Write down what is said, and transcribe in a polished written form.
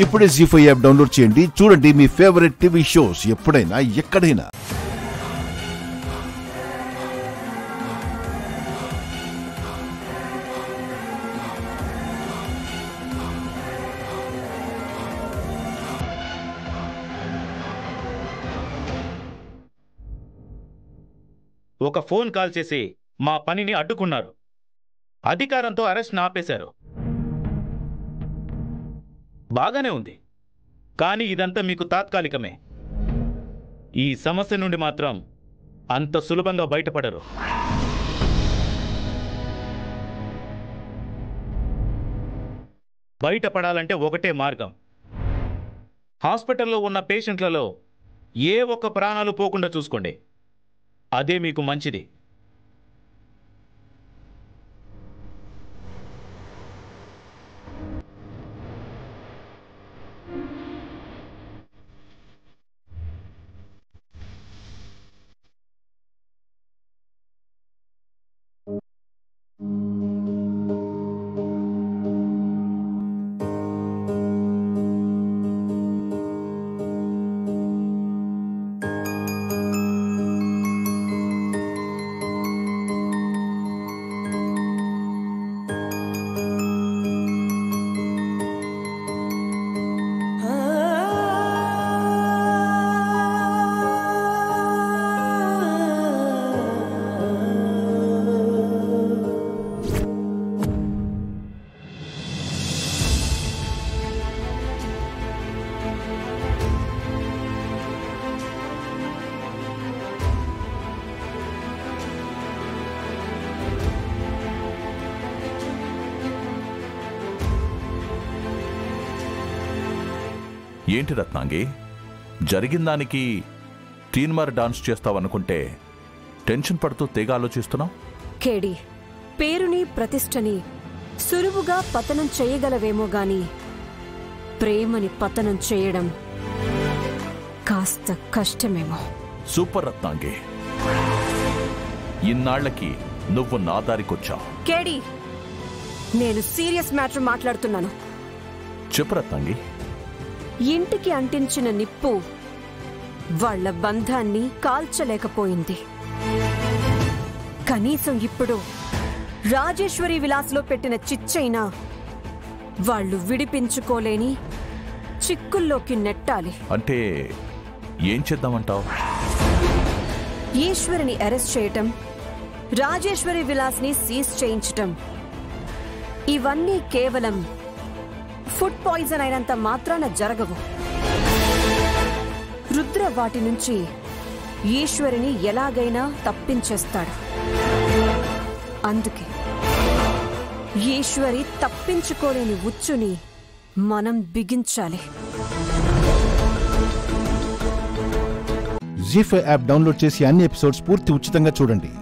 ఇప్పుడే జీ5 app download చేయండి. చూడండి మీ ఫేవరెట్ టీవీ షోస్ ఎప్పుడైనా ఎక్కడైనా. ఒక ఫోన్ కాల్ చేసి మా పనిని అడ్డుకున్నారు. అధికారంతో అరెస్ట్ ఆపేశారు. బాగానే ఉంది, కానీ ఇదంతా మీకు తాత్కాలికమే. ఈ సమస్య నుండి మాత్రం అంత సులభంగా బయటపడరు. బయటపడాలంటే ఒకటే మార్గం. హాస్పిటల్లో ఉన్న పేషెంట్లలో ఏ ఒక్క ప్రాణాలు పోకుండా చూసుకోండి. అదే మీకు మంచిది. ఏంటి రత్నాంగి, జరిగిన దానికి తీన్మార్ డాన్స్ చేస్తావనుకుంటే టెన్షన్ పడుతూ తెగ ఆలోచిస్తున్నావు. కేడి, పేరుని ప్రతిష్టని సులువుగా పతనం చేయగలవేమో గాని ప్రేమని పతనం చేయడం కాస్త కష్టమేమో. సూపర్ రత్నాంగి, ఇన్నాళ్లకి నువ్వు నా దారికొచ్చావు. కేడి, నేను సీరియస్ మ్యాటర్ మాట్లాడుతున్నాను. చెప్పు రత్నాంగి. ఇంటికి అంటించిన నిప్పు వాళ్ల బంధాన్ని కాల్చలేకపోయింది. కనీసం ఇప్పుడు రాజేశ్వరి విలాస్లో పెట్టిన చిచ్చైనా వాళ్ళు విడిపించుకోలేని చిక్కుల్లోకి నెట్టాలి. అంటే ఏం చేద్దామంటావు? ఈశ్వరిని అరెస్ట్ చేయటం, రాజేశ్వరి విలాస్ని సీజ్ చేయించటం, ఇవన్నీ కేవలం ఫుడ్ పాయిజన్ అయినంత మాత్రాన జరగవు. రుద్ర వాటి నుంచి ఈశ్వరిని ఎలాగైనా తప్పించేస్తాడు. అందుకే ఈశ్వరి తప్పించుకోలేని ఉచ్చుని మనం బిగించాలి. జీ5 యాప్ డౌన్లోడ్ చేసి అన్ని ఎపిసోడ్స్ పూర్తి ఉచితంగా చూడండి.